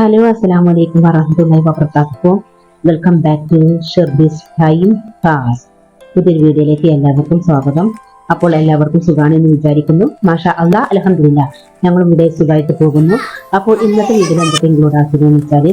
Hello അസ്സലാമു അലൈക്കും വറഹ്മത്തുള്ളാഹി വബറകാതുഹു. Welcome back to Sherbies time pass. പുതിയൊരു വീഡിയോയിലേക്ക് എല്ലാവർക്കും സ്വാഗതം. അപ്പോൾ എല്ലാവർക്കും സുഖാണെന്ന് വിചാരിക്കുന്നു. മാഷാ അല്ലാഹ്, അൽഹംദുലില്ലാഹ് ഞങ്ങളും ഇവിടെ സുഖമായിട്ട് പോകുന്നു. അപ്പോൾ ഇന്നത്തെ വീഡിയോയിൽ എന്തൊക്കെ ഇൻക്ലൂഡ് ആക്കുന്നതെന്ന് വെച്ചാൽ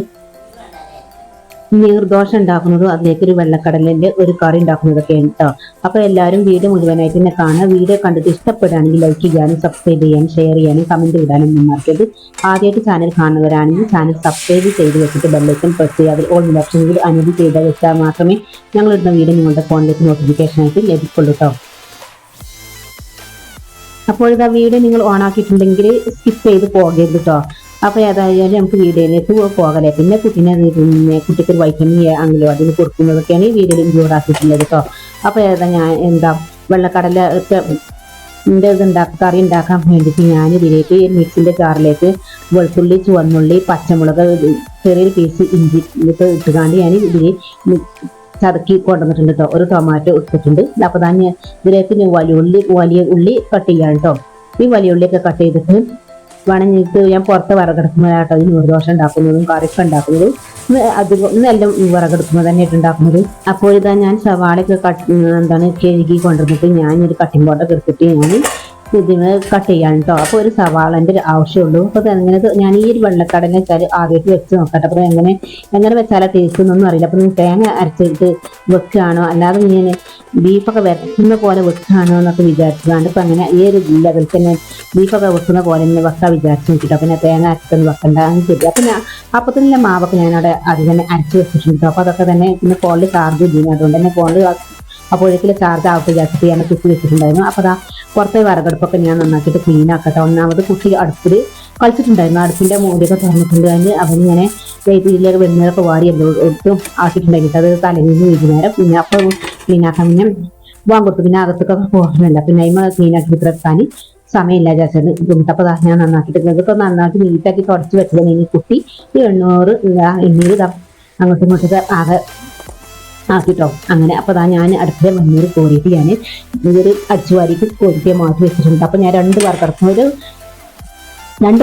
നീർദോശ ഉണ്ടാക്കുന്നതും അതിലേക്ക് ഒരു വെള്ളക്കടലിന്റെ ഒരു കറി ഉണ്ടാക്കുന്നതൊക്കെയാണ് കേട്ടോ. അപ്പൊ എല്ലാവരും വീഡിയോ മുഴുവനായിട്ട് തന്നെ കാണുക. വീഡിയോ കണ്ടിട്ട് ഇഷ്ടപ്പെടുകയാണെങ്കിൽ ലൈക്ക് ചെയ്യാനും സബ്സ്ക്രൈബ് ചെയ്യാനും ഷെയർ ചെയ്യാനും കമന്റ് ഇടാനും മറക്കരുത്. ആദ്യമായിട്ട് ചാനൽ കാണുന്നവരാണെങ്കിൽ ചാനൽ സബ്സ്ക്രൈബ് ചെയ്ത് വെച്ചിട്ട് ബെല്ലൈക്കൺ പ്രസ് ചെയ്യുക. അതിൽ ഓൾ ഓപ്ഷനിൽ അനുമതി ചെയ്ത് വെച്ചാൽ മാത്രമേ ഞങ്ങളിടുന്ന വീഡിയോ നിങ്ങളുടെ ഫോണിലേക്ക് നോട്ടിഫിക്കേഷൻ ആയിട്ട് ലഭിക്കുള്ളൂ കേട്ടോ. അപ്പോൾ ഇതാ വീഡിയോ നിങ്ങൾ ഓൺ ആക്കിയിട്ടുണ്ടെങ്കിൽ സ്കിപ്പ് ചെയ്ത് പോകരുത് കേട്ടോ. അപ്പൊ ഏതായാലും നമുക്ക് വീഡിയോയിലേക്ക് പോകലേ. പിന്നെ കുട്ടിക്ക് ഒരു വൈറ്റമിൻ അംഗനവാടിയിൽ കൊടുക്കുന്നതൊക്കെയാണ് ഈ വീഡിയോയിൽ ഇൻക്ലൂഡ് ആക്കിയിട്ടുള്ളത് കേട്ടോ. അപ്പൊ ഞാൻ വെള്ളക്കടല കറി ഉണ്ടാക്കാൻ വേണ്ടിയിട്ട് ഞാൻ ഇതിലേക്ക് മിക്സിന്റെ ജാറിലേക്ക് വെളുത്തുള്ളി, ചുവന്നുള്ളി, പച്ചമുളക്, ചെറിയൊരു പീസ് ഇഞ്ചി ഇട്ടുകാണ്ട് ഞാൻ ഇതിൽ ചതക്കി കൊണ്ടുവന്നിട്ടുണ്ട് കേട്ടോ. ഒരു ടൊമാറ്റോ ഇട്ടിട്ടുണ്ട്. അപ്പൊ ഞാൻ ഇതിലേക്ക് വലിയ ഉള്ളി കട്ട് ചെയ്യാൻ കേട്ടോ. ഈ വലിയ ഉള്ളിയൊക്കെ കട്ട് ചെയ്തിട്ട് വേണമെങ്കിൽ ഞാൻ പുറത്ത് വിറകെടുക്കുമ്പോഴാട്ടോ ഈ നൂറുദോശ ഉണ്ടാക്കുന്നതും കറിയൊക്കെ ഉണ്ടാക്കുന്നതും എല്ലാം വിറകെടുക്കുമ്പോൾ തന്നെയായിട്ട് ഉണ്ടാക്കുന്നത്. അപ്പോൾ ഇതാ ഞാൻ സവാളയൊക്കെ കഴുകി കൊണ്ടുവന്നിട്ട് ഞാനൊരു കട്ടിംഗ് ബോർഡൊക്കെ എടുത്തിട്ട് ഞാൻ ഇതിന് കട്ട് ചെയ്യാൻ കേട്ടോ. അപ്പോൾ ഒരു സവാളൻ്റെ ഒരു ആവശ്യമുള്ളൂ. അപ്പോൾ എങ്ങനെ ഞാൻ ഈ ഒരു വെള്ളക്കടല വെച്ചാൽ ആദ്യമായിട്ട് വെച്ച് നോക്കട്ടെ. അപ്പോൾ എങ്ങനെ വെച്ചാലും ടേസ്റ്റ് ഒന്നും അറിയില്ല. അപ്പോൾ നിങ്ങൾ തേങ്ങ അരച്ചിട്ട് വെക്കുകയാണോ അല്ലാതെ ഇങ്ങനെ ബീഫൊക്കെ വെക്കുന്ന പോലെ വെക്കുകയാണോ എന്നൊക്കെ വിചാരിച്ചതാണ്. ഇപ്പം അങ്ങനെ ഈ ഒരു ലെവലിൽ തന്നെ ബീഫൊക്കെ വെക്കുന്ന പോലെ തന്നെ വെക്കാൻ വിചാരിച്ച് നോക്കിയിട്ട് അപ്പം ഞാൻ തേങ്ങ അരച്ചൊന്നും വെക്കണ്ട ശരി. അപ്പം അപ്പോൾ തന്നെ മാവൊക്കെ ഞാനവിടെ അത് തന്നെ അരച്ച് വെച്ചിട്ടുണ്ട്. അപ്പോൾ അതൊക്കെ തന്നെ പിന്നെ ഫോണിൽ ചാർജ് ചെയ്യുന്നു. അതുകൊണ്ട് തന്നെ ഫോണിൽ അപ്പോഴേക്കും ചാർജ് ആവട്ടെ വിചാരിച്ചിട്ട് ഞാൻ കുത്തി വെച്ചിട്ടുണ്ടായിരുന്നു. അപ്പോൾ അതാ പുറത്തെ വിറകടുപ്പൊക്കെ ഞാൻ നന്നാക്കിയിട്ട് ക്ലീൻ ആക്കട്ടെ. ഒന്നാമത് കുട്ടി അടുപ്പിൽ കളിച്ചിട്ടുണ്ടായിരുന്നു. അടുപ്പിന്റെ മൂടിയൊക്കെ തുറന്നിട്ടുണ്ട്. അതിന് അവനിങ്ങനെ ഇതിലേക്ക് വെണ്ണീരൊക്കെ വാരി എടുത്തും ആക്കിയിട്ടുണ്ടായിട്ട് അത് തലേന്ന് വൈകുന്നേരം പിന്നെ അപ്പോൾ ക്ലീൻ ആക്കാൻ പിന്നെ പോകാൻ കൊടുത്തു. പിന്നെ അകത്തൊക്കെ പോകാനില്ല. പിന്നെ അതിമ ക്ലീൻ ആക്കി ഇത്രക്കാൻ സമയമില്ല വിചാരിച്ചത് ബുദ്ധിമുട്ട്. അപ്പോൾ ഞാൻ നന്നാക്കിയിട്ട് ഇതൊക്കെ നന്നാക്കി നീറ്റാക്കി തുടച്ച് വെച്ചത് ഇനി കുട്ടി ഈ എണ്ണീര് അങ്ങോട്ടും ഇങ്ങോട്ടൊക്കെ ആകെ ആക്കിട്ടോ. അങ്ങനെ അപ്പോൾ ഞാൻ അടുപ്പിലെ വെണ്ണീർ കോരിയിട്ട് ഞാൻ ഇതൊരു അച്ചുവാരിക്ക് കോരിയിട്ട് മാറ്റി വെച്ചിട്ടുണ്ട്. അപ്പോൾ ഞാൻ രണ്ട്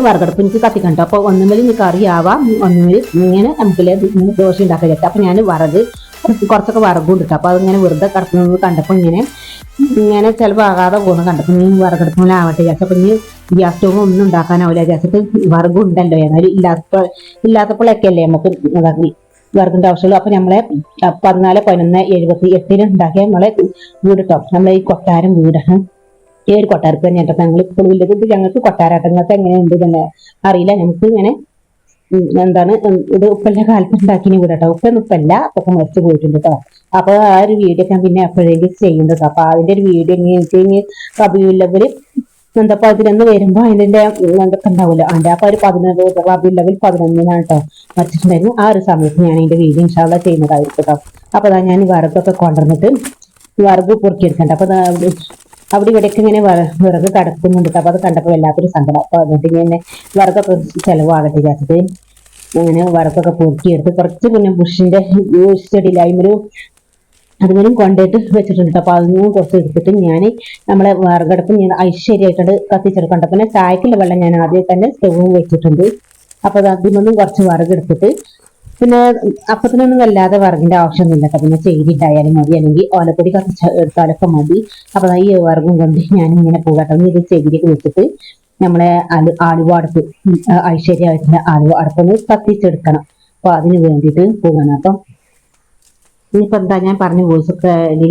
വറുകടുപ്പ് എനിക്ക് കത്തിക്കണ്ടോ. അപ്പോൾ ഒന്നുമേൽ എനിക്ക് കറിയാവാം, ഒന്നുമേൽ ഇങ്ങനെ നമുക്കില്ലേ ദോശ ഉണ്ടാക്കാൻ വെച്ചാൽ. അപ്പോൾ ഞാൻ കുറച്ചൊക്കെ വറകും ഇട്ടു. അപ്പോൾ അതിങ്ങനെ വെറുതെ കിടക്കുന്നത് കണ്ടപ്പോൾ ഇങ്ങനെ ചിലപ്പോൾ ആകാതെ പോകുന്നത് കണ്ടപ്പോൾ നീ വിറകെടുക്കുമ്പോഴാവട്ടെ വിചാരിച്ചു. അപ്പോൾ ഇനി ഗ്യാസ് സ്റ്റോവ് ഒന്നും ഉണ്ടാക്കാനാവില്ല വിചാരിച്ചിട്ട് വറകും ഉണ്ടല്ലോ. ഏതായാലും ഇല്ലാത്തപ്പോഴൊക്കെ അല്ലേ നമുക്ക് വിറകിന്റെ ആവശ്യമുള്ളൂ. അപ്പൊ നമ്മളെ 14/11/78 ഉണ്ടാക്കിയ നമ്മളെ വീട് കേട്ടോ. നമ്മളെ ഈ കൊട്ടാരം വീടാണ്. ഈ ഒരു കൊട്ടാരത്തിൽ തന്നെ കേട്ടോ ഞങ്ങൾ ഇപ്പോൾ ഇല്ലത്. ഇത് ഞങ്ങൾക്ക് കൊട്ടാരാട്ടങ്ങൾക്ക് എങ്ങനെയുണ്ട് തന്നെ അറിയില്ല. നമുക്ക് ഇങ്ങനെ ഇത് ഉപ്പല്ല കാലത്ത് ഉണ്ടാക്കിയ വീട് കേട്ടോ. ഉപ്പല്ല അപ്പൊക്കെ മരിച്ചു പോയിട്ടുണ്ട് കേട്ടോ. അപ്പൊ ആ ഒരു വീഡിയോ ഞാൻ പിന്നെ എപ്പോഴേക്കും ചെയ്യുന്നത്. അപ്പൊ അതിന്റെ ഒരു വീഡിയോ ഇങ്ങനെ റബീഉൽ എന്തപ്പോ 11 വരുമ്പോ അതിന്റെ എന്തൊക്കെ ഉണ്ടാവുമല്ലോ. അതിന്റെ അപ്പൊ ഒരു 11 റബീഉൽ 11 കേട്ടോ മരിച്ചിട്ടുണ്ടായിരുന്നു. ആ ഒരു സമയത്ത് ഞാൻ അതിന്റെ വീഡിയോ ഇൻഷാ അല്ലാഹ് ചെയ്യുന്നതായിരിക്കും കേട്ടോ. അപ്പൊ ഞാൻ വിറകൊക്കെ കൊണ്ടുവന്നിട്ട് വിറക് പൊറുക്കിയെടുക്കണ്ട. അപ്പൊ അവിടെ ഇവിടെയൊക്കെ ഇങ്ങനെ വിറക് കടക്കുന്നുണ്ട്. അപ്പൊ അത് കണ്ടപ്പോൾ വല്ലാത്തൊരു സങ്കടം. അപ്പൊ എന്നിട്ട് ഇങ്ങനെ വിറകൊക്കെ ചെലവാകട്ടെ വിചാരിച്ചിട്ട് അങ്ങനെ വിറകൊക്കെ പൊറുക്കിയെടുത്ത് കുറച്ച് പിന്നെ ബുഷിന്റെ ചെടിയിൽ അതിനും കൊണ്ടിട്ട് വെച്ചിട്ടുണ്ട്. അപ്പൊ അതൊന്നും കുറച്ച് എടുത്തിട്ട് ഞാൻ നമ്മളെ വിറകടുപ്പ് ഞാൻ ഐശ്വര്യമായിട്ടുണ്ട് കത്തിച്ചെടുക്കണ്ട. പിന്നെ ചായക്കുള്ള വെള്ളം ഞാൻ ആദ്യം തന്നെ സ്റ്റവ് വെച്ചിട്ടുണ്ട്. അപ്പൊ അതിനൊന്നും കുറച്ച് വിറകെടുത്തിട്ട് പിന്നെ അപ്പത്തിനൊന്നും വല്ലാതെ വിറകിന്റെ ആവശ്യമൊന്നുമില്ല കേട്ടോ. പിന്നെ ചെയ്തിട്ടായാലും മതി, അല്ലെങ്കിൽ ഓലപ്പൊടി എടുത്താലൊക്കെ മതി. അപ്പൊ ഈ വിറകും കൊണ്ട് ഞാൻ ഇങ്ങനെ പോകട്ടെ. ഇത് ചെകിരിയൊക്കെ വെച്ചിട്ട് നമ്മളെ ആലുവ അടുപ്പ് ഐശ്വര്യമായിട്ടുള്ള ആലുവ അടുപ്പൊന്ന് കത്തിച്ചെടുക്കണം. അപ്പൊ അതിന് വേണ്ടിയിട്ട് പോകണം. അപ്പൊ ഇനിയിപ്പോ ഞാൻ പറഞ്ഞ വോയിസ് ഒക്കെ ഇതിൽ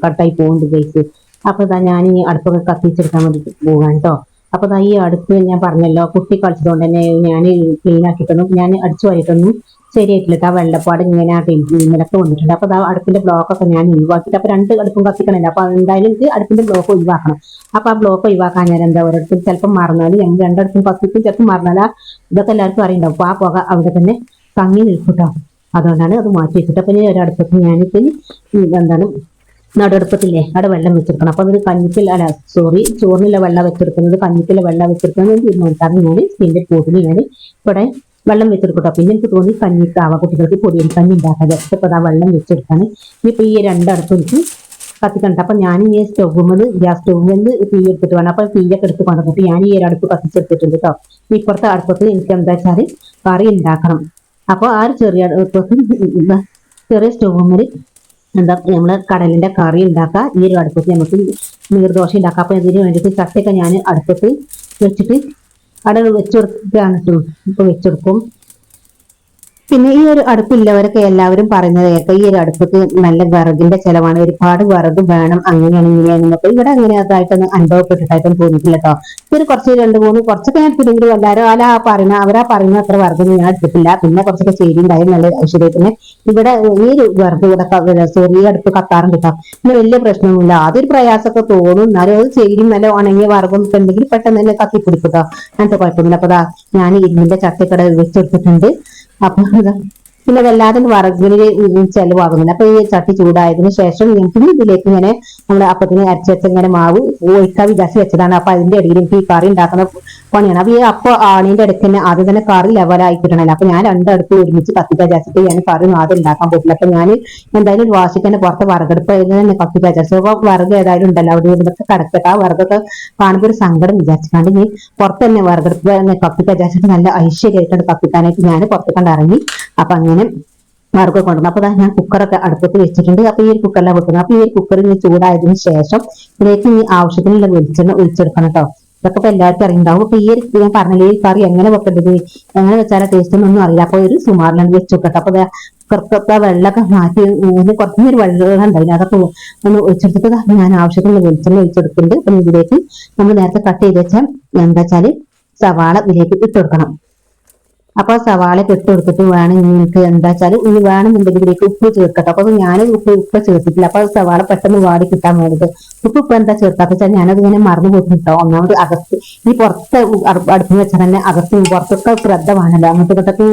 കട്ടായി പോകുന്നുണ്ട് ഗൈസ്. അപ്പൊ ഞാൻ ഈ അടുപ്പൊക്കെ കത്തിച്ചെടുക്കാൻ വേണ്ടിട്ട് പോകാൻ കേട്ടോ. അപ്പൊ ഈ അടുപ്പ് ഞാൻ പറഞ്ഞല്ലോ കുട്ടി കളിച്ചതുകൊണ്ട് തന്നെ ഞാൻ ക്ലീൻ ആക്കിയിട്ടൊന്നും ഞാൻ അടിച്ചു വാരിയിട്ടൊന്നും ശരിയായിട്ടില്ല. ആ വെള്ളപ്പാട് ഇങ്ങനെയൊക്കെ വന്നിട്ടുണ്ട്. അപ്പൊ അടുപ്പിന്റെ ബ്ലോക്കൊക്കെ ഞാൻ ഒഴിവാക്കിയിട്ട് അപ്പൊ 2 അടുപ്പും കത്തിക്കണില്ല. അപ്പൊ എന്തായാലും ഇത് അടുപ്പിന്റെ ബ്ലോക്ക് ഒഴിവാക്കണം. അപ്പൊ ആ ബ്ലോക്ക് ഒഴിവാക്കാൻ ഞാൻ ഒരിടത്തും ചിലപ്പോൾ മറന്നാൽ 2 അടുപ്പും കത്തിക്കും ചിലപ്പോൾ മറന്നാലാ ഇതൊക്കെ എല്ലാവർക്കും അറിയണ്ടാവും. അപ്പൊ ആ പുക അവിടെ തന്നെ തങ്ങി നിൽക്കൂട്ടോ. അതുകൊണ്ടാണ് അത് മാറ്റി വെച്ചിട്ട്. അപ്പൊ ഞാൻ ഒരടുപ്പത്ത് ഞാനിപ്പോൾ നടുവടുപ്പത്തില്ലേ അവിടെ വെള്ളം വെച്ചെടുക്കണം. അപ്പൊ അത് ചോറിനുള്ള വെള്ളം വെച്ചെടുക്കുന്നത് കഞ്ഞിക്കിലെ വെള്ളം വെച്ചെടുക്കുന്നത് തീരുമാനിച്ചാണ് ഞാൻ ഇതിന്റെ കൂട്ടിൽ ഞാൻ ഇവിടെ വെള്ളം വെച്ചെടുക്കട്ടോ. പിന്നെ എനിക്ക് തോന്നി കുട്ടികൾക്ക് പൊടിയരി കഞ്ഞി ഉണ്ടാക്കാൻ ജസ്റ്റ് ഇപ്പൊ വെള്ളം വെച്ചെടുക്കാൻ. ഇനിയിപ്പോ ഈ 2 അടുപ്പ് എനിക്ക് കത്തിക്കണ്ട. അപ്പൊ ഞാൻ ഈ ഗ്യാസ് സ്റ്റൗവിൽ തീ എടുത്തിട്ട് വേണം. അപ്പൊ തീയൊക്കെ എടുത്ത് കൊണ്ടുവന്നിട്ട് ഞാൻ ഈ ഒരു അടുപ്പ് കത്തിച്ചെടുത്തിട്ടുണ്ട് കേട്ടോ. ഇപ്പുറത്തെ അടുപ്പത്ത് എനിക്ക് എന്താ വെച്ചാല് കറി ഉണ്ടാക്കണം. അപ്പൊ ആ ഒരു ചെറിയ അടുപ്പത്ത് ചെറിയ സ്റ്റൗവിൽ എന്താ നമ്മള് കടലിന്റെ കറി ഉണ്ടാക്കുക. ഈ ഒരു അടുപ്പത്ത് നമുക്ക് നീർദോശ ഉണ്ടാക്കാം. അപ്പൊ ഇതിന് വേണ്ടിയിട്ട് ചട്ടയൊക്കെ ഞാൻ അടുപ്പത്ത് വെച്ചിട്ട് അവിടെ വെച്ചുകൊടുക്കുകയാണ്. ഇപ്പൊ വെച്ചെടുക്കും. പിന്നെ ഈ ഒരു അടുപ്പില്ലവരൊക്കെ എല്ലാവരും പറയുന്നത് കേൾക്കാം, ഈ ഒരു അടുപ്പത്ത് നല്ല വിറകിന്റെ ചെലവാണ്, ഒരുപാട് വിറക് വേണം, അങ്ങനെയാണ് ഇങ്ങനെയാണെന്നൊക്കെ. ഇവിടെ അങ്ങനെ അതായിട്ടൊന്നും അനുഭവപ്പെട്ടിട്ടായിട്ടും തോന്നിയിട്ടില്ല കേട്ടോ. ഒരു കുറച്ച് 2-3 കുറച്ചൊക്കെ ഞാൻ എടുത്തിട്ടുണ്ടെങ്കിലും എല്ലാവരും അവരാ പറയുന്ന അത്ര വിറകൊന്നും ഞാൻ എടുത്തിട്ടില്ല. പിന്നെ കുറച്ചൊക്കെ ചേരി ഉണ്ടായും നല്ല ഐശ്വര്യത്തിന്. ഇവിടെ ഈ ഒരു വിറക് ഇവിടെ ചെറിയ അടുപ്പ് കത്താറുണ്ട് കേട്ടോ. പിന്നെ വലിയ പ്രശ്നമൊന്നുമില്ല. ആദ്യം പ്രയാസമൊക്കെ തോന്നും, എന്നാലും അത് ചേരിയും നല്ല ഉണങ്ങിയ വിറകൊന്നും ഉണ്ടെങ്കിൽ പെട്ടെന്ന് തന്നെ കത്തിപ്പിടിക്കും കേട്ടോ. അങ്ങനത്തെ കുഴപ്പമൊന്നുമില്ല. അപ്പൊ ഞാൻ ഇരുമ്പിന്റെ ചട്ടിക്കട വെച്ചെടുത്തിട്ടുണ്ട്. അപ്പൊ പിന്നെ വല്ലാതെ വറകിന് ചെലവാകുന്നില്ല. അപ്പൊ ഈ ചട്ടി ചൂടായതിനു ശേഷം എനിക്ക് ഇതിലേക്ക് ഇങ്ങനെ നമ്മുടെ അപ്പത്തിന് അരച്ച് വെച്ച ഇങ്ങനെ മാവ് ഒഴിക്കാൻ വിചാരിച്ച് വെച്ചതാണ്. അപ്പൊ അതിന്റെ ഇടയിൽ എനിക്ക് ഈ കറി ഉണ്ടാക്കുന്ന പണിയാണ്. അപ്പൊ ഈ ആണിന്റെ ഇടയ്ക്ക് തന്നെ ആദ്യം തന്നെ കറി ലെവലായി കിട്ടണല്ലോ. അപ്പൊ ഞാൻ രണ്ടടുപ്പ് ഒരുമിച്ച് കത്തിക്കാൻ വിചാരിച്ചിട്ട് ഞാൻ കറി ആദ്യം ഉണ്ടാക്കാൻ പറ്റില്ല. അപ്പൊ ഞാൻ എന്തായാലും വാശിക്ക് തന്നെ പുറത്ത് വിറകെടുപ്പ് തന്നെ കത്തിക്കാൻ വിചാരിച്ചു. അപ്പൊ വിറക് ഏതായാലും ഉണ്ടല്ലോ അവിടെ ഇവിടൊക്കെ കിടക്കട്ടെ. ആ വിറകൊക്കെ കാണുമ്പോൾ ഒരു സങ്കടം വിചാരിച്ചിട്ടാണ്ട് ഈ പുറത്ത് തന്നെ വിറകെടുപ്പ് തന്നെ കത്തിക്കാൻ വിചാരിച്ചിട്ട് നല്ല ഐശ്വര്യമായിട്ടാണ് കത്തിക്കാനായിട്ട് ഞാൻ പുറത്ത് കണ്ട് ഇറങ്ങി. അപ്പൊ അങ്ങനെ വറുക്കെ കൊണ്ടുവന്നു. അപ്പൊ ഞാൻ കുക്കറൊക്കെ അടുപ്പത്ത് വെച്ചിട്ടുണ്ട്. അപ്പൊ ഈ ഒരു കുക്കറിലാണ് വെക്കുന്നത്. അപ്പൊ ഈ ഒരു കുക്കറിൽ ചൂടായതിനു ശേഷം ഇതിലേക്ക് ഈ ആവശ്യത്തിനുള്ള വെളിച്ചെണ്ണ ഒഴിച്ചെടുക്കണം കേട്ടോ. ഇതൊക്കെ ഇപ്പൊ എല്ലാവർക്കും അറിയുണ്ടാവും. അപ്പൊ ഈ ഒരു ഞാൻ പറഞ്ഞില്ലേ ഈ കറി എങ്ങനെ വെക്കേണ്ടത്, എങ്ങനെ വെച്ചാലും ടേസ്റ്റ് ഒന്നും അറിയില്ല. അപ്പൊ ഒരു സുമാറിലാണ് വെച്ച് വെക്കട്ടെ. അപ്പൊ കുക്കറൊക്കെ വെള്ളമൊക്കെ മാറ്റി കുറച്ചൊരു വെള്ളം ഉണ്ടായില്ല, അതൊക്കെ ഒന്ന് ഒഴിച്ചെടുത്തിട്ട് ഞാൻ ആവശ്യത്തിനുള്ള വെളിച്ചെണ്ണ ഒഴിച്ചെടുക്കുന്നുണ്ട്. അപ്പൊ ഇതിലേക്ക് നമ്മൾ നേരത്തെ കട്ട് ചെയ്ത് വെച്ചാൽ എന്താ വെച്ചാല് സവാള ഇതിലേക്ക് ഇട്ട് കൊടുക്കണം. അപ്പൊ സവാള ഇട്ട് കൊടുത്തിട്ട് വേണം നിങ്ങൾക്ക് എന്താ വെച്ചാൽ ഇനി വേണമെന്നുണ്ടെങ്കിൽ ഇതിലേക്ക് ഉപ്പ് ചേർക്കട്ടെ. അപ്പൊ ഞാൻ ഉപ്പ് ചേർത്തിട്ടില്ല. അപ്പൊ സവാള പെട്ടെന്ന് വാടി കിട്ടാൻ വേണ്ടിയിട്ട് ഉപ്പ് എന്താ ചേർക്കാത്ത വെച്ചാൽ ഞാനത് ഇങ്ങനെ മറന്നു പോയിട്ടുണ്ടോ. ഒന്നാമത് അകത്ത് ഈ പുറത്ത് അടുപ്പിൽ വെച്ചാൽ തന്നെ അകത്ത് പുറത്തൊക്കെ ശ്രദ്ധ വേണമല്ലോ. അങ്ങോട്ടും ഇങ്ങോട്ടൊക്കെ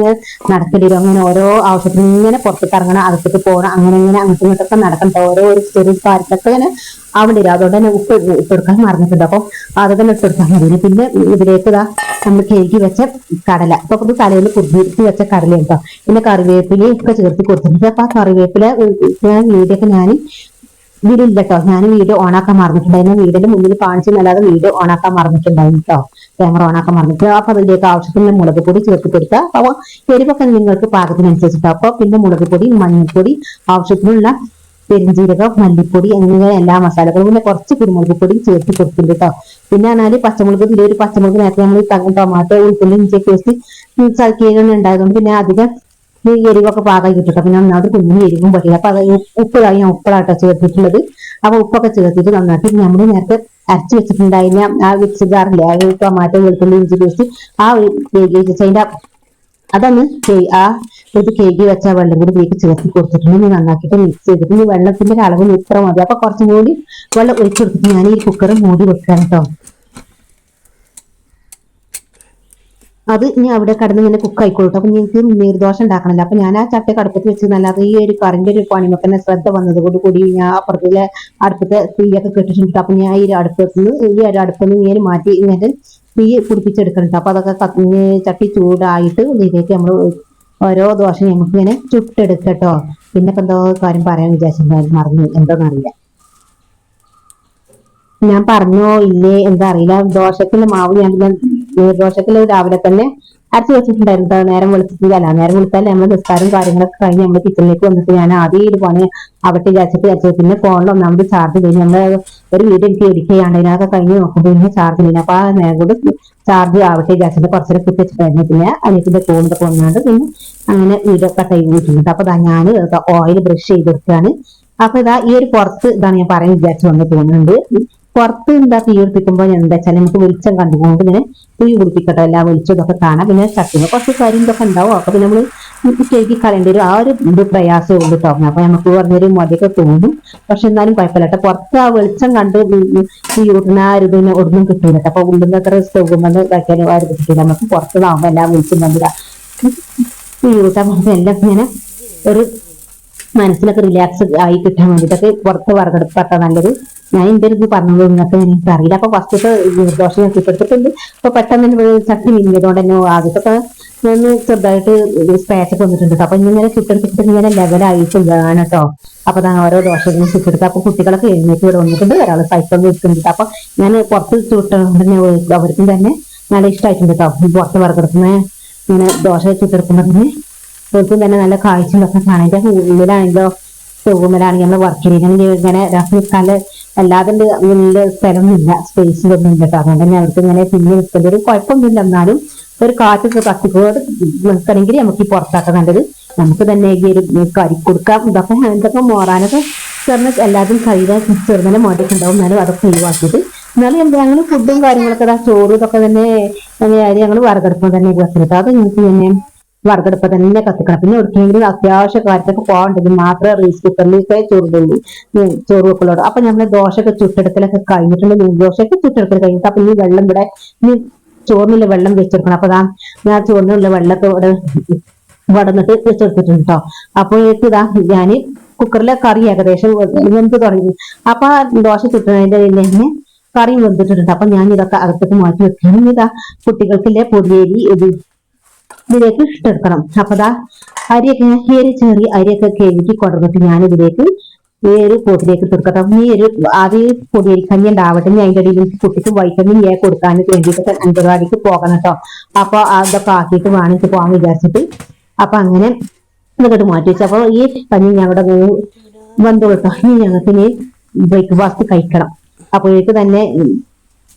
നടക്കേണ്ടി അങ്ങനെ ഓരോ ആവശ്യത്തിന് ഇങ്ങനെ പുറത്തേക്ക് ഇറങ്ങണം, അകത്തേക്ക് പോകണം, അങ്ങനെ അങ്ങോട്ടും ഇങ്ങോട്ടൊക്കെ നടക്കണ്ട. ഓരോ ഒരു ചെറിയ കാര്യത്തൊക്കെ ഇങ്ങനെ അവിടെ അതുകൊണ്ട് തന്നെ ഉപ്പ് ഇട്ടെടുക്കാൻ മറന്നിട്ടുണ്ട്. അപ്പൊ അത് തന്നെ ഇട്ടെടുക്കാൻ മതി. പിന്നെ ഇതിലേക്ക് നമ്മൾ കഴുകി വെച്ച കടല, അപ്പൊ ഇത് തലയിൽ കുതിർത്തി വെച്ച കടല കേട്ടോ. പിന്നെ കറിവേപ്പില ഒക്കെ ചേർത്ത് കൊടുത്തിട്ടുണ്ട്. അപ്പൊ ആ കറിവേപ്പില വീടൊക്കെ ഞാൻ വീടില്ല കേട്ടോ. ഞാൻ വീഡിയോ ഓണാക്കാൻ മറന്നിട്ടുണ്ടായിരുന്നു. വീടിന്റെ മുന്നിൽ കാണിച്ചെന്നല്ലാതെ വീഡിയോ ഓണാക്കാൻ മറന്നിട്ടുണ്ടായിരുന്നു കേട്ടോ. ക്യാമറ ഓണാക്കാൻ മറന്നിട്ട്. അപ്പൊ അതിലേക്ക് ആവശ്യത്തിന് മുളക് പൊടി ചേർത്ത് കൊടുക്കുക. അപ്പൊ എരിവൊക്കെ നിങ്ങൾക്ക് പാകത്തിനനുസരിച്ചിട്ടോ. അപ്പൊ പിന്നെ മുളക് പൊടി, മഞ്ഞൾപ്പൊടി, ആവശ്യത്തിനുള്ള പെരിഞ്ചീരകം, മല്ലിപ്പൊടി അങ്ങനെ എല്ലാ മസാലകളും, പിന്നെ കുറച്ച് കുരുമുളക് പൊടി ചേർത്ത് കൊടുത്തിട്ടുണ്ട് കേട്ടോ. പിന്നെ പറഞ്ഞാല് പച്ചമുളക്, ഒരു പച്ചമുളക് നേരത്തെ നമ്മൾ ടൊമാറ്റോ ഉൾപ്പെടെ ഇഞ്ചി പേസ്റ്റ് ചതക്കിയൊന്നും ഉണ്ടായതുകൊണ്ട് പിന്നെ അധികം എരിവൊക്കെ പാകം കിട്ടും. പിന്നെ ഒന്നാമത് കുഞ്ഞിന് എരിവും പറ്റില്ല. അപ്പൊ അത് ഉപ്പിളായി ഞാൻ ഉപ്പിളാട്ടോ ചേർത്തിട്ടുള്ളത്. അപ്പൊ ഉപ്പൊക്കെ ചേർത്തിട്ട് നന്നാക്കി നമ്മൾ നേരത്തെ അരച്ച് വെച്ചിട്ടുണ്ടായിരുന്ന ആ മിക്സി ജാറില്ലേ, ആ ടൊമാറ്റോ വെളുത്തുള്ളി ഇഞ്ചി പേസ്റ്റ് ആ അതിന്റെ അതൊന്ന് ഇത് കേക്ക് വെച്ച വെള്ളം കൂടി വീട്ടിൽ ചേർത്ത് കൊടുത്തിട്ടുണ്ട്. നന്നാക്കിയിട്ട് മിക്സ് ചെയ്തിട്ട് ഈ വെള്ളത്തിന്റെ അളവ് ഇത്ര മതി. അപ്പൊ കുറച്ചും കൂടി വെള്ളം ഒഴിച്ചു കൊടുത്തിട്ട് ഞാൻ ഈ കുക്കർ മൂടി വെക്കാൻ കേട്ടോ. അത് ഇനി അവിടെ കടന്ന് ഇങ്ങനെ കുക്ക് ആയിക്കോട്ടെ. അപ്പൊ എനിക്ക് നീർദോശ ഉണ്ടാക്കണല്ലോ. അപ്പൊ ഞാൻ ആ ചട്ട അടുപ്പത്ത് വെച്ചതല്ലാതെ ഈ ഒരു കറിന്റെ ഒരു പണിമൊക്കെ തന്നെ ശ്രദ്ധ വന്നത് കൂടി ഞാൻ അപ്പുറത്തിലെ അടുപ്പത്തെ തീയൊക്കെ കെട്ടിട്ടുണ്ട്. അപ്പൊ ഞാൻ ഈ അടുപ്പൊന്ന് ഇങ്ങനെ മാറ്റി ഇങ്ങനെ തീ പിടിപ്പിച്ചെടുക്കണ്ട. അപ്പൊ അതൊക്കെ ചട്ടി ചൂടായിട്ട് ഇതിലേക്ക് നമ്മൾ ഓരോ ദോശ നമുക്ക് ഇങ്ങനെ ചുട്ടെടുക്കട്ടോ. പിന്നെ ഇപ്പൊ എന്തോ കാര്യം പറയാൻ വിചാരിച്ചിട്ടുണ്ടായിരുന്നു, മറന്നു, എന്താണെന്നറിയില്ല. ഞാൻ പറഞ്ഞോ ഇല്ലേ എന്താ അറിയില്ല. ദോശക്കുള്ള മാവ് ഞാൻ ദോശക്കുള്ള രാവിലെ തന്നെ അരച്ച് വെച്ചിട്ടുണ്ടായിരുന്നു. നേരം വെളുത്തിട്ടില്ല. നേരം വെളുത്താൽ നമ്മൾ നിസ്കാരം കാര്യങ്ങളൊക്കെ കഴിഞ്ഞ് നമ്മൾ കിച്ചണിലേക്ക് വന്നിട്ട് ഞാൻ ആദ്യം ഒരു പണി അവിടെ വിചാരിച്ചിട്ട് പിന്നെ ഫോണിൽ ഒന്നാമത് ചാർജ് കഴിഞ്ഞ് നമ്മൾ ഒരു വീഡിയോ എനിക്ക് എഡിറ്റ് ചെയ്യാണ്ട് അതിനൊക്കെ കഴിഞ്ഞ് നോക്കുമ്പോൾ പിന്നെ ചാർജ് കഴിഞ്ഞു. അപ്പൊ ആ നേരം കൂടെ ചാർജ് ആവട്ടെ വിചാരിച്ചിട്ട് കുറച്ചേരം കുത്തി വെച്ചിട്ടായിരുന്നു. പിന്നെ അനിയത്തിന്റെ ഫോണിലൊക്കെ വന്നാണ്ട് പിന്നെ അങ്ങനെ വീഡിയോ ഒക്കെ ടൈം കിട്ടുന്നുണ്ട്. അപ്പൊ ഞാൻ ഓയിൽ ബ്രഷ് ചെയ്തെടുക്കുകയാണ്. അപ്പൊ ഈ ഒരു പുറത്ത് ഇതാണ് ഞാൻ പറയാൻ വിചാരിച്ചു വന്ന് തോന്നുന്നുണ്ട്. പുറത്ത് തീ പിടിപ്പിക്കുമ്പോൾ എന്താ വെച്ചാൽ നമുക്ക് വെളിച്ചം കണ്ടുകൊണ്ട് ഇങ്ങനെ തീ പിടിപ്പിക്കട്ടെ. എല്ലാ വെളിച്ചം ഇതൊക്കെ കാണാം. പിന്നെ ചട്ടിന് കുറച്ച് കാര്യം ഇതൊക്കെ ഉണ്ടാവും. അപ്പൊ പിന്നെ നമ്മൾ കേക്ക് കളയേണ്ട ഒരു ആ ഒരു പ്രയാസം കൊണ്ട് തോന്നുന്നു. അപ്പൊ നമുക്ക് പറഞ്ഞൊരു മതിയൊക്കെ തോന്നും. പക്ഷെ എന്നാലും കുഴപ്പമില്ല. പുറത്ത് ആ വെളിച്ചം കണ്ട് തീ കൂട്ടുന്ന ആ ഒരു ഇതിന് ഒന്നും കിട്ടൂല. അപ്പൊ ഉള്ളുന്ന അത്ര സ്റ്റൗമെന്ന് ഇതാക്കിയാലും ആ ഒരു കിട്ടില്ല. നമുക്ക് പുറത്തുനിന്നാവുമ്പോൾ എല്ലാം വെളിച്ചം കണ്ടില്ല. തീ കൂട്ടാൻ എല്ലാം ഇങ്ങനെ ഒരു മനസ്സിലൊക്കെ റിലാക്സ് ആയി കിട്ടാൻ വേണ്ടിയിട്ടൊക്കെ പുറത്ത് വറകെടുപ്പാട്ടോ നല്ലത്. ഞാൻ എന്റെ ഇത് പറഞ്ഞത് നിങ്ങൾക്ക് എനിക്ക് അറിയില്ല. അപ്പൊ ഫസ്റ്റത്തെ ദോശ ഞാൻ ചുട്ടെടുത്തിട്ടുണ്ട്. അപ്പൊ പെട്ടെന്ന് തന്നെ ചട്ടി മിന്നിയതുകൊണ്ട് തന്നെ ആദ്യത്തെ ഒന്ന് ചെറുതായിട്ട് സ്ക്രാച്ച് വന്നിട്ടുണ്ട്. അപ്പൊ ഇങ്ങനെ ചുട്ടെടുത്തിട്ട് ഇങ്ങനെ ലെവലായിട്ട് വേണം കേട്ടോ. അപ്പൊ ഓരോ ദോശകളും ചുട്ടെടുത്ത് അപ്പൊ കുട്ടികളൊക്കെ എഴുന്നേറ്റ് ഇവിടെ വന്നിട്ടുണ്ട്. ഒരാൾ സൈക്കിൾ വെക്കുന്നുണ്ട്. അപ്പൊ ഞാൻ പുറത്ത് ചുട്ടുണ്ടെന്നെ അവർക്കും തന്നെ നല്ല ഇഷ്ടമായിട്ടുണ്ട് കേട്ടോ. പുറത്ത് വറക്കെടുക്കുന്ന ഇങ്ങനെ ദോശ ചുട്ടെടുക്കുന്നതിന് അവർക്കും തന്നെ നല്ല കാഴ്ചകളൊക്കെ കാണാൻ. അതിന്റെ ഉള്ളിലാണെങ്കിലോ സ്റ്റൗമലാണെങ്കിൽ നമ്മൾ വർക്ക് ചെയ്യുന്നത് ഇങ്ങനെ നിൽക്കാണ്ട് അല്ലാതെ വലിയ സ്ഥലമൊന്നുമില്ല, സ്പേസിലൊന്നും ഇല്ല കേട്ടോ. അതുകൊണ്ട് തന്നെ അവർക്ക് ഇങ്ങനെ പിന്നെ നിൽക്കേണ്ട ഒരു കുഴപ്പമൊന്നുമില്ല. എന്നാലും ഒരു കാറ്റൊക്കെ കത്തിക്കോട് നിൽക്കണമെങ്കിൽ നമുക്ക് ഈ പുറത്താക്കാൻ നല്ലത്. നമുക്ക് തന്നെ ഈ ഒരു കരി കൊടുക്കാം. ഇതൊക്കെ മോറാനൊക്കെ ചെറുന്ന എല്ലാവരും കയ്യിലെ ചെറുതന്നെ മോട്ടൊക്കെ ഉണ്ടാവും. എന്നാലും അതൊക്കെ ഒഴിവാക്കിയിട്ട് എന്നാലും ഞങ്ങൾ ഫുഡും കാര്യങ്ങളൊക്കെ ചോറ് ഇതൊക്കെ തന്നെ ഞങ്ങൾ വറകെടുപ്പം തന്നെ വെക്കുന്നത്. അത് ഞങ്ങൾക്ക് തന്നെ വറകെടുപ്പ് തന്നെ കത്തിക്കണം. പിന്നെ എവിടെയെങ്കിലും അത്യാവശ്യ കാര്യത്തൊക്കെ പോകാണ്ടെങ്കിൽ മാത്രമേ റൈസ് കുക്കറിലൊക്കെ ചോറുള്ളൂ, ചോറ് വെക്കുള്ളൂ. അപ്പൊ നമ്മൾ ദോശയൊക്കെ ചുട്ടെടുക്കലൊക്കെ കഴിഞ്ഞിട്ടുണ്ട്. ദോശയൊക്കെ ചുട്ടെടുക്കൽ കഴിഞ്ഞിട്ട് അപ്പൊ ഈ വെള്ളം ഇവിടെ ചോറിനുള്ള വെള്ളം വെച്ചെടുക്കണം. അപ്പൊ ഞാൻ ചോറിനുള്ള വെള്ളമൊക്കെ ഇവിടെ വടന്നിട്ട് വെച്ചെടുത്തിട്ടുണ്ട് കേട്ടോ. അപ്പോഴേക്ക് ഞാന് കുക്കറിലെ കറി ഏകദേശം വെന്ത് തുടങ്ങി. അപ്പൊ ദോശ ചുട്ടുന്നതിന്റെ തന്നെ കറി വെന്തിട്ടുണ്ട്. അപ്പൊ ഞാൻ ഇതൊക്കെ അകത്തേക്ക് മാറ്റി വെക്കണം. കുട്ടികൾക്കില്ലേ പൊടിയേരി ഇതിലേക്ക് ഇട്ടെടുക്കണം. അപ്പൊ അരിയൊക്കെ ചെറിയ അരിയൊക്കെ കഴുകി കൊണ്ടുവന്നിട്ട് ഞാനിതിലേക്ക് ഈ ഒരു പൊടിയിലേക്ക് കൊടുക്കട്ടെ. ഈ ഒരു ആദ്യം പൊടിയേരി കഞ്ഞി ഉണ്ടാവട്ടെ. ഞാൻ അതിന്റെ ഇടയിൽ കുട്ടിക്ക് വൈറ്റമിൻ എ കൊടുക്കാൻ വേണ്ടിയിട്ട് അംഗൻവാടിക്ക് പോകണം കേട്ടോ. അപ്പൊ അതൊക്കെ ആക്കിയിട്ട് വേണമെങ്കിൽ പോകാൻ വിചാരിച്ചിട്ട് അപ്പൊ അങ്ങനെ ഇതൊക്കെ മാറ്റി വെച്ചു. അപ്പൊ ഈ കഞ്ഞി ഞങ്ങളുടെ വന്നു കേട്ടോ. ഇനി ഞങ്ങൾക്ക് ഇനി ബ്രേക്ക്ഫാസ്റ്റ് കഴിക്കണം. അപ്പോഴേക്ക് തന്നെ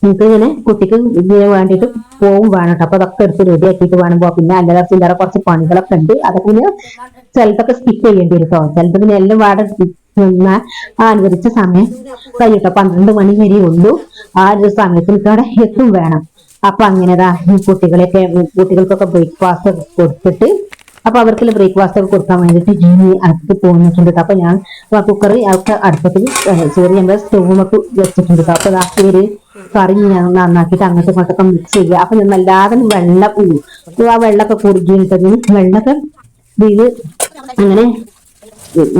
നിങ്ങൾക്ക് ഇങ്ങനെ കുട്ടിക്ക് ഇതിന് വേണ്ടിയിട്ട് പോവും വേണം കേട്ടോ. അപ്പൊ അതൊക്കെ എടുത്ത് റെഡി ആക്കിയിട്ട് വേണം പോവാം. പിന്നെ അല്ലറ ചില്ലറ കുറച്ച് പണികളൊക്കെ ഉണ്ട്. അതൊക്കെ പിന്നെ ചിലതൊക്കെ സ്കിപ്പ് ചെയ്യേണ്ടി വരും കേട്ടോ. ചിലത് പിന്നെ എല്ലാം വാട അനുവദിച്ച സമയം കഴിയട്ടോ. 12 മണി വരെ ഉള്ളൂ. ആ ഒരു സമയത്ത് എനിക്ക് അവിടെ എത്തും വേണം. അപ്പൊ അങ്ങനെതാ കുട്ടികൾക്കൊക്കെ ബ്രേക്ക്ഫാസ്റ്റ് ഒക്കെ കൊടുത്തിട്ട് അപ്പൊ അവർക്ക് ബ്രേക്ക്ഫാസ്റ്റ് ഒക്കെ കൊടുക്കാൻ വേണ്ടിയിട്ട് അടുത്ത് പോന്നിട്ടുണ്ട്. അപ്പൊ ഞാൻ കുക്കറി അവർക്ക് അടുപ്പത്തിൽ ചെറിയ നമ്മുടെ സ്റ്റൗമൊക്കെ വെച്ചിട്ടുണ്ട്. അപ്പൊ ഒരു കറി ഞാൻ നന്നാക്കിയിട്ട് അങ്ങോട്ടും ഇങ്ങോട്ടൊക്കെ മിക്സ് ചെയ്യുക. അപ്പൊ ഞാൻ നല്ലാതെ വെള്ളം ആ വെള്ളമൊക്കെ കുറുകിയിട്ടതിന് വെള്ളമൊക്കെ ഇത് അങ്ങനെ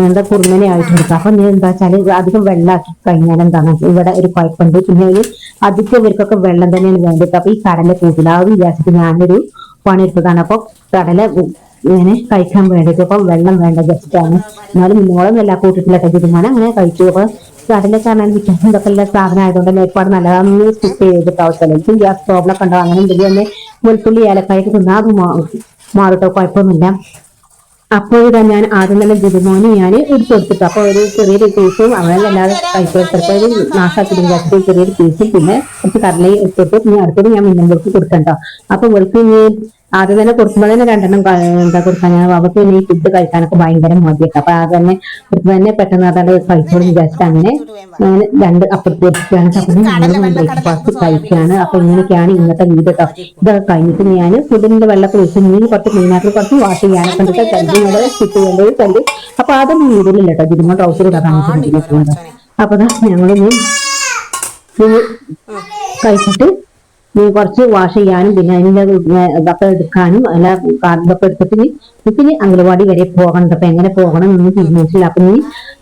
എന്താ കുറുമനെ ആയിട്ടുണ്ട്. അപ്പൊ ഞാൻ എന്താ വെച്ചാല് അധികം വെള്ളമാക്കി കഴിഞ്ഞാൽ എന്താണ് ഇവിടെ ഒരു കുഴപ്പമുണ്ട്. പിന്നെ ഒരു അധികം ഇവർക്കൊക്കെ വെള്ളം തന്നെയാണ് വേണ്ടത്. അപ്പൊ ഈ കടല കൂട്ടില്ല അത് വിചാരിച്ചിട്ട് ഞാനൊരു പണി എടുത്തതാണ്. അപ്പൊ കടല ഇങ്ങനെ കഴിക്കാൻ വേണ്ടിട്ട് അപ്പൊ വെള്ളം വേണ്ട ജസ്റ്റാണ്. എന്നാലും നിങ്ങളൊന്നും എല്ലാ കൂട്ടിട്ടില്ലൊക്കെ തീരുമാനം അങ്ങനെ കഴിച്ചു. അപ്പൊ കടല കാണാൻ വിറ്റാമിൻ ഇതൊക്കെ എല്ലാ സാധനം ആയതുകൊണ്ട് തന്നെ ഒരുപാട് നല്ലതാണെന്ന് സ്കിപ്പ് ചെയ്തിട്ട് ആവശ്യമില്ല. ഗ്യാസ് പ്രോബ്ലം ഒക്കെ ഉണ്ടാവും. അങ്ങനെ എന്തെങ്കിലും തന്നെ വെളുത്തുള്ളി ഏലക്കായിട്ട് തിന്നാൽ അത് മാറിട്ടോ, കുഴപ്പമൊന്നുമില്ല. അപ്പോൾ ഇതാ ഞാൻ ആദ്യം തന്നെ ബിരുമോന് ഞാൻ എടുത്തു കൊടുത്തിട്ടു. അപ്പൊ ഒരു ചെറിയൊരു പീസും അവനല്ലാതെ കഴിച്ചെടുത്തപ്പോൾ ഒരു നാശാക്കി വിചാരിച്ചിട്ട് ചെറിയൊരു പീസും പിന്നെ കുറച്ച് കടലയും എടുത്തിട്ട് പിന്നെ അടുത്തത് ഞാൻ മിന്നമ്പുറത്ത് കൊടുക്കണ്ടോ. അപ്പൊ വെളുത്ത് ആദ്യം തന്നെ കൊടുക്കുമ്പോൾ തന്നെ 2 എന്താ കൊടുക്കാൻ അവർക്ക് ഈ ഫുഡ് കഴിക്കാനൊക്കെ ഭയങ്കര മതിയൊക്കെ. അപ്പൊ അത് തന്നെ തന്നെ പെട്ടെന്ന് അതാണ്ട് കഴിച്ചോളും വിചാരിച്ചിട്ട് അങ്ങനെ 2 അപ്പുറത്തേക്കാണ്. അപ്പൊ ബ്രേക്ക്ഫാസ്റ്റ് കഴിക്കാണ്. അപ്പൊ ഇങ്ങനെയൊക്കെയാണ് ഇന്നത്തെ വീഡിയോ കേട്ടോ. ഇതൊക്കെ കഴിഞ്ഞിട്ട് ഞാൻ ഫുഡിന്റെ വെള്ളമൊക്കെ വെച്ച് മീൻ കുറച്ച് ക്ലീനാക്കി കുറച്ച് വാഷ് ചെയ്യാനൊക്കെ കണ്ടിട്ട് കല്ലിനോട് സ്റ്റിച്ച് ചെയ്യേണ്ടത് കല്ല്. അപ്പൊ അതൊന്നും വീടില്ല കേട്ടോ. ഇതിന് ട്രൗസർ ഇതാ കാണിച്ചിട്ടുണ്ട്. അപ്പൊ ഞങ്ങളിനി കഴിച്ചിട്ട് കുറച്ച് വാഷ് ചെയ്യാനും പിന്നെ അതിന്റെ ഇതൊക്കെ എടുക്കാനും അല്ല ഇതൊക്കെ എടുത്തിട്ട് ഇനി അംഗനവാടി വരെ പോകണം. അപ്പൊ എങ്ങനെ പോകണം എന്നൊന്നും തീരുമാനിച്ചില്ല.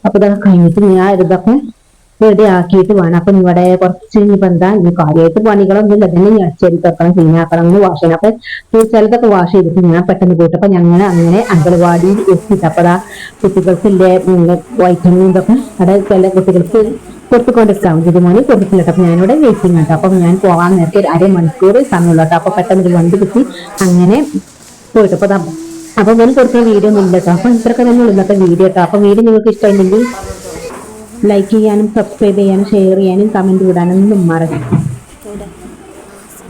അപ്പൊ ഇതൊക്കെ കഴിഞ്ഞിട്ട് ഞാൻ ഇതൊക്കെ റെഡി ആക്കിയിട്ട് വേണം. അപ്പൊ ഇവിടെ കുറച്ച് ഇനിയിപ്പോ എന്താ ഇനി കാര്യമായിട്ട് പണികളൊന്നും ഇല്ല. തന്നെ ഞാൻ അടിച്ചേരി തുറക്കണം, ക്ലീനാക്കണം, വാഷ് ചെയ്യണം. അപ്പൊ ചിലതൊക്കെ വാഷ് ചെയ്തിട്ട് ഞാൻ പെട്ടെന്ന് പോയിട്ട് അപ്പൊ ഞങ്ങൾ അങ്ങനെ അംഗനവാടിയിൽ എത്തിയിട്ട് അപ്പൊ കുട്ടികൾക്കില്ലേ വൈറ്റമിൻ ഇതൊക്കെ അവിടെ ചില കുട്ടികൾക്ക് കൊടുത്തുകൊണ്ടിരിക്കാം. ഇതിമോന് കൊടുത്തില്ല. അപ്പൊ ഞാനിവിടെ വെയിറ്റിംഗ് കേട്ടോ. അപ്പൊ ഞാൻ പോകാൻ നേരത്തെ ഒരു അരമണിക്കൂർ സമയമുള്ളൂ കേട്ടോ. അപ്പൊ പെട്ടെന്ന് ഒരു വണ്ടി കിട്ടി അങ്ങനെ പോയിട്ട് അപ്പൊ ഞാൻ കൊടുക്കുന്ന വീഡിയോ ഒന്നും ഇല്ല കേട്ടോ. അപ്പൊ ഇത്രയൊക്കെ തന്നെ ഇന്നത്തെ വീഡിയോ കേട്ടോ. അപ്പൊ വീഡിയോ നിങ്ങൾക്ക് ഇഷ്ടമുണ്ടെങ്കിൽ ലൈക്ക് ചെയ്യാനും സബ്സ്ക്രൈബ് ചെയ്യാനും ഷെയർ ചെയ്യാനും കമന്റ് ഇടാനൊന്നും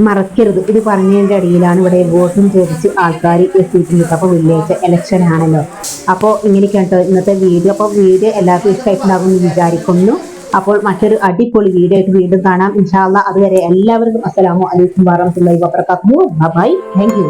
മറക്കരുത്. ഇത് പറഞ്ഞതിന്റെ ഇടയിലാണ് ഇവിടെ വോട്ടും ചോദിച്ച് ആൾക്കാർ എത്തിയിട്ടുണ്ട്. അപ്പൊ വെള്ളിയാഴ്ച ഇലക്ഷൻ ആണല്ലോ. അപ്പോൾ ഇങ്ങനെയൊക്കെയാണ് ഇന്നത്തെ വീഡിയോ. അപ്പൊ വീഡിയോ എല്ലാവർക്കും ഇഷ്ടമായിട്ടുണ്ടാകുമെന്ന് വിചാരിക്കുന്നു. അപ്പോൾ മറ്റൊരു അടിപൊളി വീഡിയോ ആയിട്ട് വീണ്ടും കാണാം ഇൻഷാ അല്ലാഹ്. അതുവരെ എല്ലാവർക്കും അസ്സലാമു അലൈക്കും വറഹ്മത്തുള്ളാഹി വബറകാതുഹു. ബൈ. Thank you.